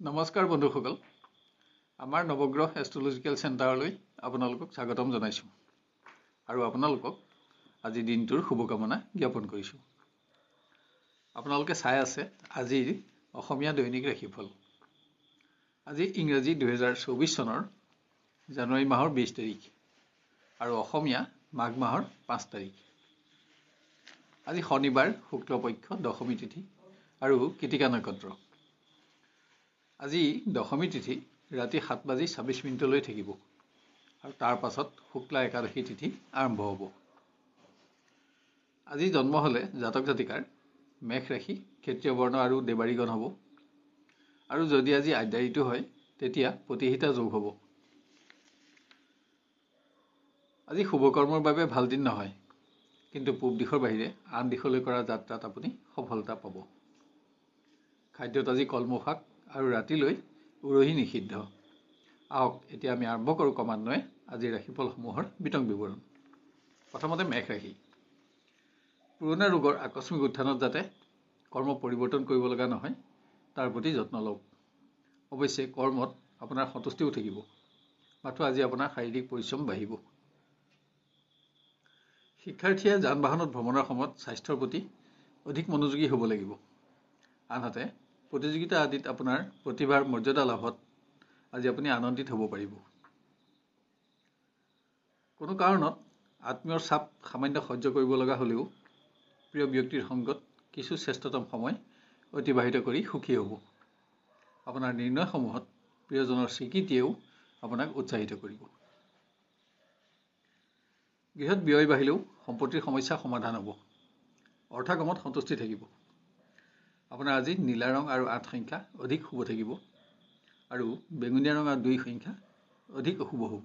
নমস্কাৰ বন্ধুসকল, আমাৰ নৱগ্ৰহ এষ্ট্ৰলজিকেল চেণ্টাৰলৈ আপোনালোকক স্বাগতম জনাইছোঁ আৰু আপোনালোকক আজি দিনটোৰ শুভকামনা জ্ঞাপন কৰিছোঁ। আপোনালোকে চাই আছে আজিৰ অসমীয়া দৈনিক ৰাশিফল। আজি ইংৰাজী 2024 চনৰ জানুৱাৰী মাহৰ 20 তাৰিখ আৰু অসমীয়া মাঘ মাহৰ 5 তাৰিখ। আজি শনিবাৰ, শুক্লপক্ষ, দশমী তিথি আৰু কৃতিকা নক্ষত্ৰ। আজি দশমী তিথি ৰাতি 7:26 থাকিব আৰু তাৰ পাছত শুক্লা একাদশী তিথি আৰম্ভ হ'ব। আজি জন্ম হ'লে জাতক জাতিকাৰ মেষ ৰাশি, ক্ষত্ৰিয় বৰ্ণ আৰু দেৱাৰীগণ হ'ব। আৰু যদি আজি আদ্যা ঋতু হয় তেতিয়া প্ৰতিহিতা যোগ হ'ব। আজি শুভকৰ্মৰ বাবে ভাল দিন নহয়, কিন্তু পূব দিশৰ বাহিৰে আন দিশলৈ কৰা যাত্ৰাত আপুনি সফলতা পাব। খাদ্যত আজি কলমৌ শাক আৰু ৰাতিলৈ উৰহি নিষিদ্ধ। আহক এতিয়া আমি আৰম্ভ কৰোঁ ক্ৰমান্বয়ে আজিৰ ৰাশিফলসমূহৰ বিতং বিৱৰণ। প্ৰথমতে মেষ ৰাশি। পুৰণা ৰোগৰ আকস্মিক উত্থানত যাতে কৰ্ম পৰিৱৰ্তন কৰিব লগা নহয় তাৰ প্ৰতি যত্ন লওক। অৱশ্যে কৰ্মত আপোনাৰ সন্তুষ্টিও থাকিব, মাথো আজি আপোনাৰ শাৰীৰিক পৰিশ্ৰম বাঢ়িব। শিক্ষাৰ্থীয়ে যান বাহনত ভ্ৰমণৰ সময়ত স্বাস্থ্যৰ প্ৰতি অধিক মনোযোগী হ'ব লাগিব। আনহাতে প্ৰতিযোগিতা আদিত আপোনাৰ প্ৰতিভাৰ মৰ্যাদা লাভত আজি আপুনি আনন্দিত হ'ব পাৰিব। কোনো কাৰণত আত্মীয়ৰ চাপ সামান্য সহ্য কৰিব লগা হ'লেও প্ৰিয় ব্যক্তিৰ সংগত কিছু শ্ৰেষ্ঠতম সময় অতিবাহিত কৰি সুখী হ'ব। আপোনাৰ নিৰ্ণয়সমূহত প্ৰিয়জনৰ স্বীকৃতিয়েও আপোনাক উৎসাহিত কৰিব। গৃহত ব্যয় বাঢ়িলেও সম্পত্তিৰ সমস্যা সমাধান হ'ব। অৰ্থকামত সন্তুষ্টি থাকিব। আপোনাৰ আজি নীলা ৰং আৰু 8 সংখ্যা অধিক শুভ থাকিব আৰু বেঙুনীয়া ৰং আৰু 2 সংখ্যা অধিক অশুভ হ'ব।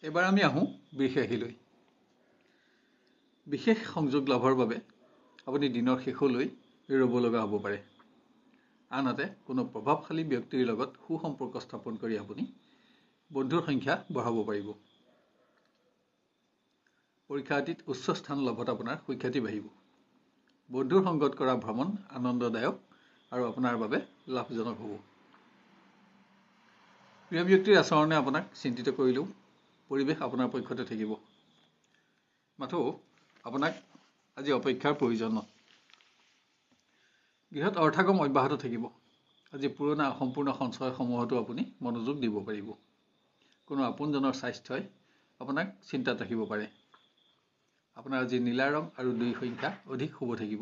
এবাৰ আমি আহোঁ বৃষ ৰাশিলৈ। বিশেষ সংযোগ লাভৰ বাবে আপুনি দিনৰ শেষলৈ ৰ'ব লগা হ'ব পাৰে। আনহাতে কোনো প্ৰভাৱশালী ব্যক্তিৰ লগত সুসম্পৰ্ক স্থাপন কৰি আপুনি বন্ধুৰ সংখ্যা বঢ়াব পাৰিব। পৰীক্ষা আদিত উচ্চ স্থান লাভত আপোনাৰ সুখ্যাতি বাঢ়িব। বন্ধুৰ সংগত কৰা ভ্ৰমণ আনন্দদায়ক আৰু আপোনাৰ বাবে লাভজনক হ'ব। প্ৰিয় ব্যক্তিৰ আচৰণে আপোনাক চিন্তিত কৰিলেও পৰিৱেশ আপোনাৰ পক্ষতে থাকিব, মাথো আপোনাক আজি অপেক্ষাৰ প্ৰয়োজন। গৃহত অৰ্থগম অব্যাহত থাকিব। আজি পুৰণা অসম্পূৰ্ণ সঞ্চয়সমূহতো আপুনি মনোযোগ দিব পাৰিব। কোনো আপোনজনৰ স্বাস্থ্যই আপোনাক চিন্তাত ৰাখিব পাৰে। আপোনাৰ আজি নীলা ৰং আৰু 2 সংখ্যা অধিক শুভ থাকিব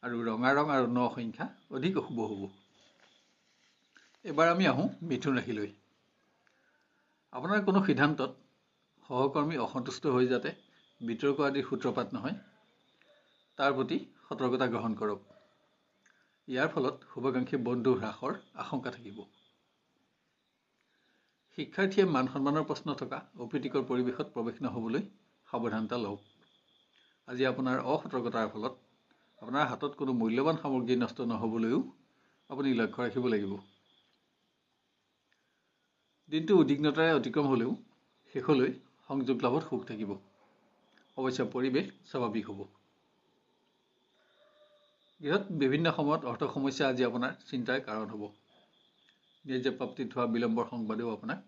আৰু ৰঙা ৰং আৰু 9 সংখ্যা অধিক অশুভ হ'ব। এবাৰ আমি আহোঁ মিথুন ৰাশিলৈ। আপোনাৰ কোনো সিদ্ধান্তত সহকৰ্মী অসন্তুষ্ট হৈ যাতে বিতৰ্ক আদিৰ সূত্ৰপাত নহয় তাৰ প্ৰতি সতৰ্কতা গ্ৰহণ কৰক। ইয়াৰ ফলত শুভাকাংক্ষী বন্ধু হ্ৰাসৰ আশংকা থাকিব। শিক্ষাৰ্থীয়ে মান সন্মানৰ প্ৰশ্ন থকা অপ্ৰীতিকৰ পৰিৱেশত প্ৰৱেশ নহ'বলৈ সাৱধানতা লওক। আজি আপোনাৰ অসতৰ্কতাৰ ফলত আপোনাৰ হাতত কোনো মূল্যৱান সামগ্ৰী নষ্ট নহ'বলৈও আপুনি লক্ষ্য ৰাখিব লাগিব। দিনটো উদ্বিগ্নতাৰে অতিক্ৰম হ'লেও শেষলৈ সংযোগ লাভত সুখ থাকিব। অৱশ্যে পৰিৱেশ স্বাভাৱিক হ'ব। গৃহত বিভিন্ন সময়ত অৰ্থ সমস্যা আজি আপোনাৰ চিন্তাৰ কাৰণ হ'ব। ন্যায্য প্ৰাপ্তিত হোৱা বিলম্বৰ সংবাদেও আপোনাক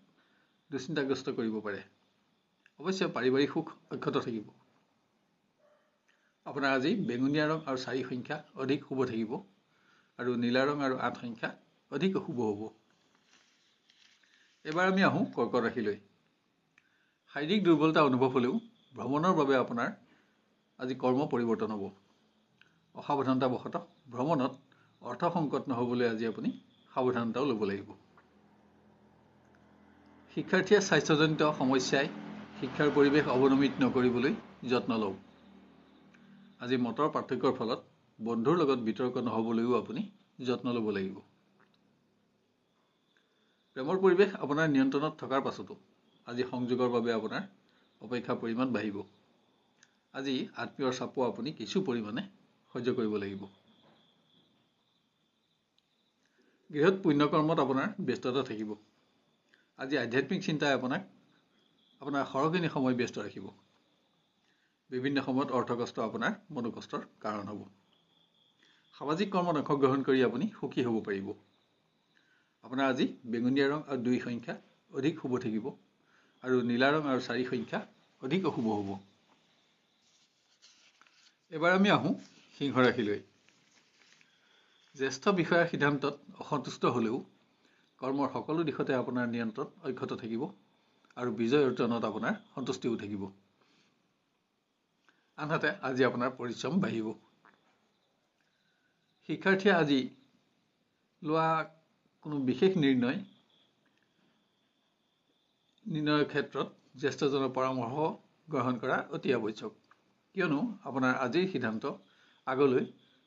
দুশ্চিন্তাগ্ৰস্ত কৰিব পাৰে। অৱশ্যে পাৰিবাৰিক সুখ অক্ষত থাকিব। আপোনাৰ আজি বেঙুনীয়া ৰং আৰু 4 সংখ্যা অধিক শুভ থাকিব আৰু নীলা ৰং আৰু 8 সংখ্যা অধিক অশুভ হ'ব। এবাৰ আমি আহোঁ কৰ্কট ৰাশিলৈ। শাৰীৰিক দুৰ্বলতা অনুভৱ হ'লেও ভ্ৰমণৰ বাবে আপোনাৰ আজি কৰ্ম পৰিৱৰ্তন হ'ব। অসাৱধানতাবশতঃ ভ্ৰমণত অৰ্থ সংকট নহ'বলৈ আজি আপুনি সাৱধানতাও ল'ব লাগিব। শিক্ষাৰ্থীয়ে স্বাস্থ্যজনিত সমস্যাই শিক্ষাৰ পৰিৱেশ অৱনমিত নকৰিবলৈ যত্ন লওক। আজি মতৰ পাৰ্থক্যৰ ফলত বন্ধুৰ লগত বিতৰ্ক নহ'বলৈও আপুনি যত্ন ল'ব লাগিব। প্ৰেমৰ পৰিৱেশ আপোনাৰ নিয়ন্ত্ৰণত থকাৰ পাছতো আজি সংযোগৰ বাবে আপোনাৰ অপেক্ষাৰ পৰিমাণ বাঢ়িব। আজি আত্মীয়ৰ চাপো আপুনি কিছু পৰিমাণে সহ্য কৰিব লাগিব। গৃহত পুণ্যকৰ্মত আপোনাৰ ব্যস্ততা থাকিব। আজি আধ্যাত্মিক চিন্তাই আপোনাৰ সৰহখিনি সময় ব্যস্ত ৰাখিব। বিভিন্ন সময়ত অৰ্থকষ্ট আপোনাৰ মনোকষ্টৰ কাৰণ হ'ব। সামাজিক কৰ্মত অংশগ্ৰহণ কৰি আপুনি সুখী হ'ব পাৰিব। আপোনাৰ আজি বেঙুনীয়া ৰং আৰু 2 সংখ্যা অধিক শুভ থাকিব আৰু নীলা ৰং আৰু 4 সংখ্যা অধিক অশুভ হ'ব। এবাৰ আমি আহোঁ সিংহ ৰাশিলৈ। জ্যেষ্ঠ বিষয়াৰ সিদ্ধান্তত অসন্তুষ্ট হ'লেও কৰ্মৰ সকলো দিশতে আপোনাৰ নিয়ন্ত্ৰণ অক্ষত থাকিব আৰু বিজয় অৰ্জনত আপোনাৰ সন্তুষ্টিও থাকিব। আনহাতে আজি আপোনাৰ পৰিশ্ৰম বাঢ়িব। শিক্ষাৰ্থীয়ে আজি লোৱা কোনো বিশেষ নিৰ্ণয়ৰ ক্ষেত্ৰত জ্যেষ্ঠজনৰ পৰামৰ্শ গ্ৰহণ কৰা অতি আৱশ্যক, কিয়নো আপোনাৰ আজিৰ সিদ্ধান্ত আগলৈ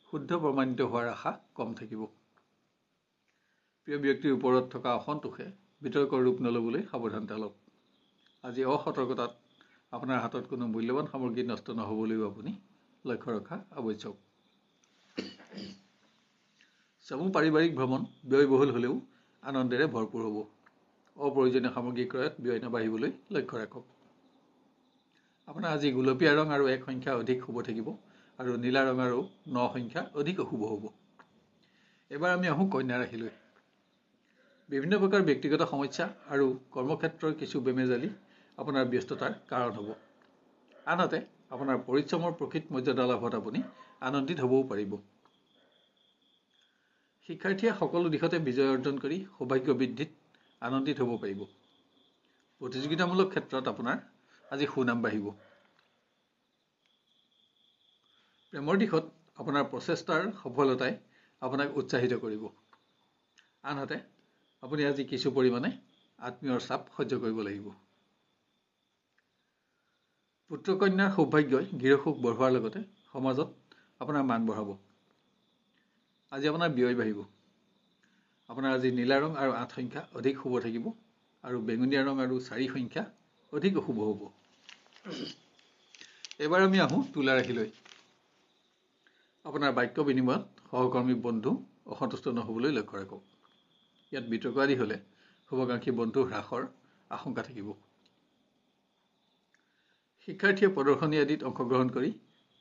শুদ্ধ প্ৰমাণিত হোৱাৰ আশা কম থাকিব। প্ৰিয় ব্যক্তিৰ ওপৰত থকা অসন্তোষে বিতৰ্কৰ ৰূপ নল'বলৈ সাৱধানতা লওক। আজি অসতৰ্কতাত আপোনাৰ হাতত কোনো মূল্যৱান সামগ্ৰী নষ্ট নহ'বলৈও আপুনি লক্ষ্য ৰখা আৱশ্যক। চমু পাৰিবাৰিক ভ্ৰমণ ব্যয়বহুল হ'লেও আনন্দেৰে ভৰপূৰ হ'ব। অপ্ৰয়োজনীয় সামগ্ৰী ক্ৰয়ত ব্যয় নাবাঢ়িবলৈ লক্ষ্য ৰাখক। আপোনাৰ আজি গুলপীয়া ৰং আৰু 1 সংখ্যা অধিক শুভ থাকিব আৰু নীলা ৰং আৰু 9 সংখ্যা অধিক অশুভ হ'ব। এবাৰ আমি আহোঁ কন্যা ৰাশিলৈ। বিভিন্ন প্ৰকাৰ ব্যক্তিগত সমস্যা আৰু কৰ্মক্ষেত্ৰৰ কিছু বেমেজালি আপোনাৰ ব্যস্ততাৰ কাৰণ হ'ব। আনহাতে আপোনাৰ পৰিশ্ৰমৰ প্ৰকৃত মৰ্যাদা লাভত আপুনি আনন্দিত হ'বও পাৰিব। শিক্ষাৰ্থীয়ে সকলো দিশতে বিজয় অৰ্জন কৰি সৌভাগ্য বৃদ্ধিত আনন্দিত হ'ব পাৰিব। প্ৰতিযোগিতামূলক ক্ষেত্ৰত আপোনাৰ আজি সুনাম বাঢ়িব। প্ৰেমৰ দিশত আপোনাৰ প্ৰচেষ্টাৰ সফলতাই আপোনাক উৎসাহিত কৰিব। আনহাতে আপুনি আজি কিছু পৰিমাণে আত্মীয়ৰ চাপ সহ্য কৰিব লাগিব। পুত্ৰ কন্যাৰ সৌভাগ্যই গৃহসুখ বঢ়োৱাৰ লগতে সমাজত আপোনাৰ মান বঢ়াব। আজি আপোনাৰ ব্যয় বাঢ়িব। আপোনাৰ আজি নীলা ৰং আৰু 8 সংখ্যা অধিক শুভ থাকিব আৰু বেঙুনীয়া ৰং আৰু 4 সংখ্যা অধিক অশুভ হ'ব। এবাৰ আমি আহোঁ তুলা ৰাশিলৈ। আপোনাৰ বাক্য বিনিময়ত সহকৰ্মী বন্ধু অসন্তুষ্ট নহ'বলৈ লক্ষ্য ৰাখক। ইয়াত বিতৰ্ক আদি হ'লে শুভাকাংক্ষী বন্ধু হ্ৰাসৰ আশংকা থাকিব। শিক্ষাৰ্থীয়ে প্ৰদৰ্শনী আদিত অংশগ্ৰহণ কৰি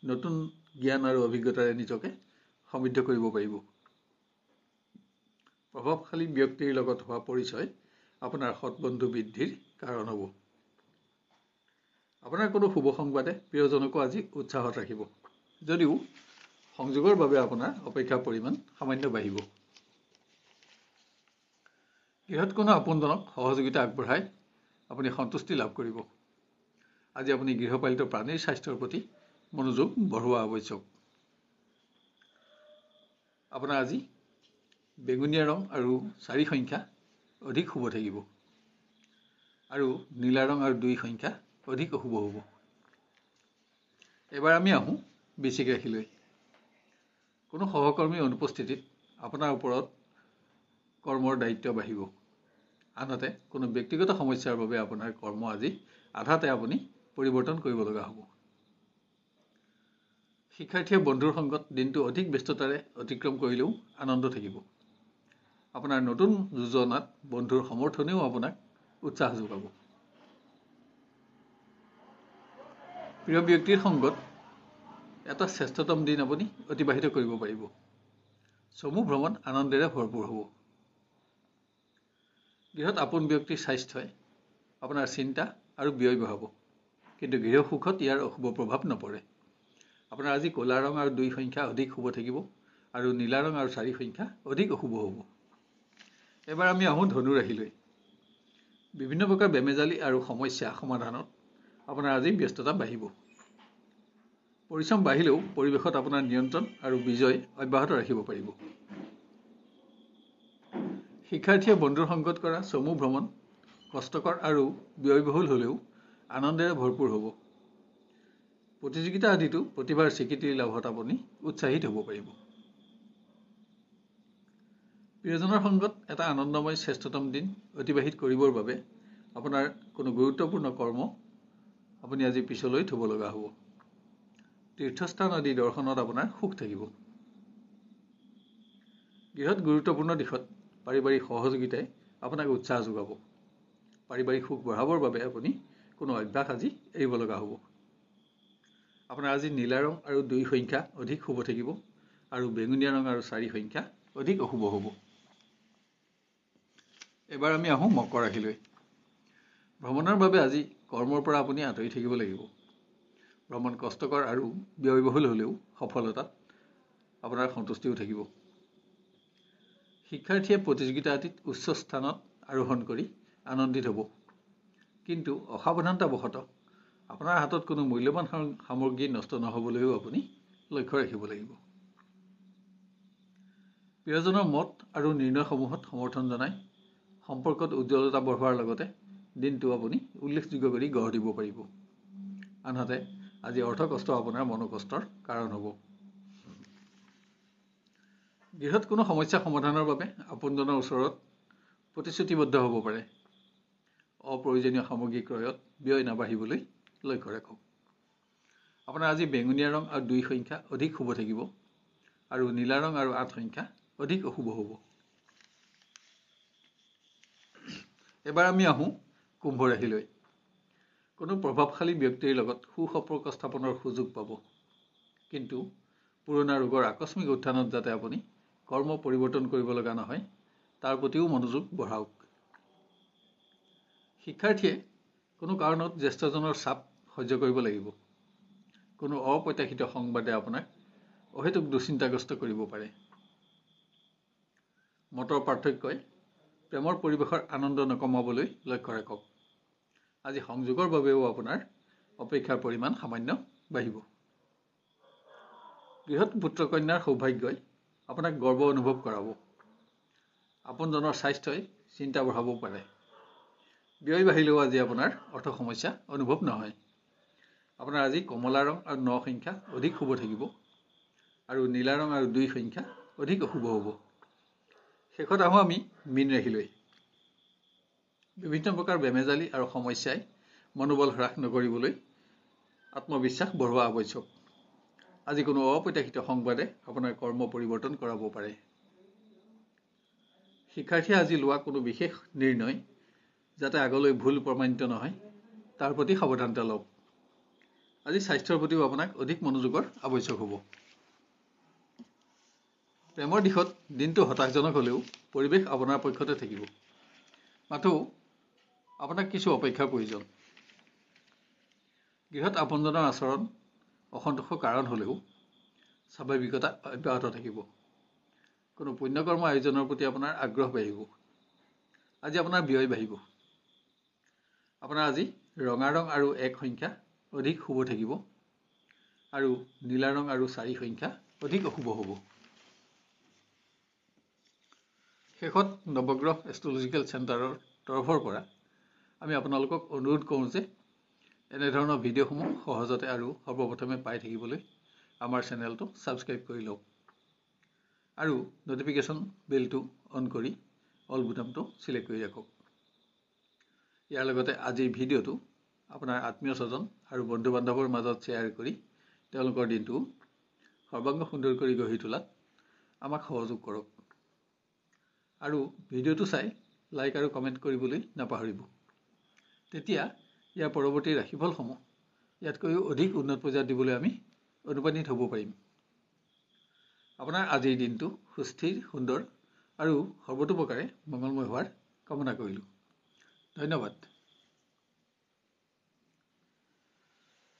নতুন জ্ঞান আৰু অভিজ্ঞতাৰে নিজকে সমৃদ্ধ কৰিব পাৰিব। প্ৰভাৱশালী ব্যক্তিৰ লগত হোৱা পৰিচয় আপোনাৰ সৎবন্ধু বৃদ্ধিৰ কাৰণ হ'ব। আপোনাৰ কোনো শুভ সংবাদে প্ৰিয়জনকো আজি উৎসাহত ৰাখিব, যদিও সংযোগৰ বাবে আপোনাৰ অপেক্ষাৰ পৰিমাণ সামান্য বাঢ়িব। গৃহত কোনো আপোনজনক সহযোগিতা আগবঢ়াই আপুনি সন্তুষ্টি লাভ কৰিব। আজি আপুনি গৃহপালিত প্ৰাণীৰ স্বাস্থ্যৰ প্ৰতি মনোযোগ বঢ়োৱা আৱশ্যক। আপোনাৰ আজি বেঙুনীয়া ৰং আৰু 4 সংখ্যা অধিক শুভ থাকিব আৰু নীলা ৰং আৰু 2 সংখ্যা অধিক অশুভ হ'ব। এবাৰ আমি আহোঁ বৃশ্চিক ৰাশিলৈ। কোনো সহকৰ্মীৰ অনুপস্থিতিত আপোনাৰ ওপৰত কৰ্মৰ দায়িত্ব বাঢ়িব। আনহাতে কোনো ব্যক্তিগত সমস্যাৰ বাবে আপোনাৰ কৰ্ম আজি আধাতে আপুনি পৰিৱৰ্তন কৰিব লগা হ'ব। শিক্ষাৰ্থীয়ে বন্ধুৰ সংগত দিনটো অধিক ব্যস্ততাৰে অতিক্ৰম কৰিলেও আনন্দ থাকিব। আপোনাৰ নতুন যোজনাত বন্ধুৰ সমৰ্থনেও আপোনাক উৎসাহ যোগাব। প্ৰিয় ব্যক্তিৰ সংগত এটা শ্ৰেষ্ঠতম দিন আপুনি অতিবাহিত কৰিব পাৰিব। চমু ভ্ৰমণ আনন্দেৰে ভৰপূৰ হ'ব। গৃহত আপোন ব্যক্তিৰ স্বাস্থ্যই আপোনাৰ চিন্তা আৰু ব্যয় বঢ়াব, কিন্তু গৃহ সুখত ইয়াৰ অশুভ প্ৰভাৱ নপৰে। আপোনাৰ আজি ক'লা ৰং আৰু 2 সংখ্যা অধিক শুভ থাকিব আৰু নীলা ৰং আৰু 4 সংখ্যা অধিক অশুভ হ'ব। এবাৰ আমি আহোঁ ধনু ৰাশিলৈ। বিভিন্ন প্ৰকাৰ বেমেজালি আৰু সমস্যা সমাধানত আপোনাৰ আজি ব্যস্ততা বাঢ়িব। পৰিশ্ৰম বাঢ়িলেও পৰিৱেশত আপোনাৰ নিয়ন্ত্ৰণ আৰু বিজয় অব্যাহত ৰাখিব পাৰিব। শিক্ষাৰ্থীয়ে বন্ধুৰ সংগত কৰা চমু ভ্ৰমণ কষ্টকৰ আৰু ব্যয়বহুল হ'লেও আনন্দেৰে ভৰপূৰ হ'ব। প্ৰতিযোগিতা আদিতো প্ৰতিভাৰ স্বীকৃতিৰ লাভত আপুনি উৎসাহিত হ'ব পাৰিব। প্ৰিয়জনৰ সংগত এটা আনন্দময় শ্ৰেষ্ঠতম দিন অতিবাহিত কৰিবৰ বাবে আপোনাৰ কোনো গুৰুত্বপূৰ্ণ কৰ্ম আপুনি আজি পিছলৈ থ'ব লগা হ'ব। তীৰ্থস্থান আদি দৰ্শনত আপোনাৰ সুখ থাকিব। গৃহত গুৰুত্বপূৰ্ণ দিশত পাৰিবাৰিক সহযোগিতাই আপোনাক উৎসাহ যোগাব। পাৰিবাৰিক সুখ বঢ়াবৰ বাবে আপুনি কোনো অভ্যাস আজি এৰিব লগা হ'ব। আপোনাৰ আজি নীলা ৰং আৰু 2 সংখ্যা অধিক শুভ থাকিব আৰু বেঙুনীয়া ৰং আৰু 4 সংখ্যা অধিক অশুভ হ'ব। এবাৰ আমি আহোঁ মকৰ ৰাশিলৈ। ভ্ৰমণৰ বাবে আজি কৰ্মৰ পৰা আপুনি আঁতৰি থাকিব লাগিব। ভ্ৰমণ কষ্টকৰ আৰু ব্যয়বহুল হ'লেও সফলতাত আপোনাৰ সন্তুষ্টিও থাকিব। শিক্ষাৰ্থীয়ে প্ৰতিযোগিতা আদিত উচ্চ স্থানত আৰোহণ কৰি আনন্দিত হ'ব। কিন্তু অসাৱধানতাবশতঃ আপোনাৰ হাতত কোনো মূল্যৱান সামগ্ৰী নষ্ট নহ'বলৈও আপুনি লক্ষ্য ৰাখিব লাগিব। প্ৰিয়জনৰ মত আৰু নিৰ্ণয়সমূহত সমৰ্থন জনাই সম্পৰ্কত উজ্জ্বলতা বঢ়োৱাৰ লগতে দিনটো আপুনি উল্লেখযোগ্য কৰি গঢ় দিব পাৰিব। আনহাতে আজি অৰ্থ কষ্ট আপোনাৰ মনোকষ্টৰ কাৰণ হ'ব। গৃহত কোনো সমস্যা সমাধানৰ বাবে আপোনজনৰ ওচৰত প্ৰতিশ্ৰুতিবদ্ধ হ'ব পাৰে। অপ্ৰয়োজনীয় সামগ্ৰী ক্ৰয়ত ব্যয় নাবাঢ়িবলৈ লক্ষ্য ৰাখক। আপোনাৰ আজি বেঙুনীয়া ৰং আৰু 2 সংখ্যা অধিক শুভ থাকিব আৰু নীলা ৰং আৰু 8 সংখ্যা অধিক অশুভ হ'ব। এবাৰ আমি আহোঁ কুম্ভ ৰাশিলৈ। কোনো প্ৰভাৱশালী ব্যক্তিৰ লগত সুসম্পৰ্ক স্থাপনৰ সুযোগ পাব। কিন্তু পুৰণা ৰোগৰ আকস্মিক উত্থানত যাতে আপুনি কৰ্ম পৰিৱৰ্তন কৰিব লগা নহয় তাৰ প্ৰতিও মনোযোগ বঢ়াওক। শিক্ষাৰ্থীয়ে কোনো কাৰণত জ্যেষ্ঠজনৰ চাপ সহ্য কৰিব লাগিব। কোনো অপ্ৰত্যাশিত সংবাদে আপোনাক অহেতুক দুশ্চিন্তাগ্ৰস্ত কৰিব পাৰে। মতৰ পাৰ্থক্যই প্ৰেমৰ পৰিৱেশৰ আনন্দ নকমাবলৈ লক্ষ্য ৰাখক। আজি সংযোগৰ বাবেও আপোনাৰ অপেক্ষাৰ পৰিমাণ সামান্য বাঢ়িব। গৃহত পুত্ৰ কন্যাৰ সৌভাগ্যই আপোনাক গৰ্ব অনুভৱ কৰাব। আপোনজনৰ স্বাস্থ্যই চিন্তা বঢ়াব পাৰে। ব্যয় বাঢ়িলেও আজি আপোনাৰ অৰ্থ সমস্যা অনুভৱ নহয়। আপোনাৰ আজি কমলা ৰং আৰু 9 সংখ্যা অধিক শুভ থাকিব আৰু নীলা ৰং আৰু 2 সংখ্যা অধিক অশুভ হ'ব। শেষত আহোঁ আমি মীন ৰাশিলৈ। বিভিন্ন প্ৰকাৰ বেমেজালি আৰু সমস্যাই মনোবল হ্ৰাস নকৰিবলৈ আত্মবিশ্বাস বঢ়োৱা আৱশ্যক। আজি কোনো অপ্ৰত্যাশিত সংবাদে আপোনাৰ কৰ্ম পৰিৱৰ্তন কৰাব পাৰে। শিক্ষাৰ্থীয়ে আজি লোৱা কোনো বিশেষ নিৰ্ণয় যাতে আগলৈ ভুল প্ৰমাণিত নহয় তাৰ প্ৰতি সাৱধানতা লওক। আজি স্বাস্থ্যৰ প্ৰতিও আপোনাক অধিক মনোযোগৰ আৱশ্যক হ'ব। প্ৰেমৰ দিশত দিনটো হতাশজনক হ'লেও পৰিৱেশ আপোনাৰ পক্ষতে থাকিব। মাথো আপোনাক কিছু অপেক্ষাৰ প্ৰয়োজন। গৃহত আপোনজনৰ আচৰণ অসন্তোষৰ কাৰণ হ'লেও স্বাভাৱিকতা অব্যাহত থাকিব। কোনো পুণ্যকৰ্ম আয়োজনৰ প্ৰতি আপোনাৰ আগ্ৰহ বাঢ়িব। আজি আপোনাৰ ব্যয় বাঢ়িব। আপোনাৰ আজি ৰঙা ৰং আৰু 1 সংখ্যা অধিক শুভ থাকিব আৰু নীলা ৰং আৰু 4 সংখ্যা অধিক অশুভ হ'ব। শেষত নৱগ্ৰহ এষ্ট্ৰলজিকেল চেণ্টাৰৰ তৰফৰ পৰা আমি আপোনালোকক অনুৰোধ কৰোঁ যে এনেধৰণৰ ভিডিঅ'সমূহ সহজতে আৰু সৰ্বপ্ৰথমে পাই থাকিবলৈ আমাৰ চেনেলটো ছাবস্ক্ৰাইব কৰি লওক আৰু নটিফিকেশ্যন বেলটো অন কৰি অল বুটামটো চিলেক্ট কৰি ৰাখক। ইয়াৰ লগতে আজিৰ ভিডিঅ'টো আপোনাৰ আত্মীয় স্বজন আৰু বন্ধু বান্ধৱৰ মাজত শ্বেয়াৰ কৰি তেওঁলোকৰ দিনটো সৰ্বাংগ সুন্দৰ কৰি গঢ়ি তোলাত আমাক সহযোগ কৰক আৰু ভিডিঅ'টো চাই লাইক আৰু কমেণ্ট কৰিবলৈ নাপাহৰিব। তেতিয়া ইয়াৰ পৰৱৰ্তী ৰাশিফলসমূহ ইয়াতকৈও অধিক উন্নত পৰ্যায়ত দিবলৈ আমি অনুপ্ৰাণিত হ'ব পাৰিম। আপোনাৰ আজিৰ দিনটো সুস্থিৰ, সুন্দৰ আৰু সৰ্বতোপ্ৰকাৰে মংগলময় হোৱাৰ কামনা কৰিলোঁ। ধন্যবাদ।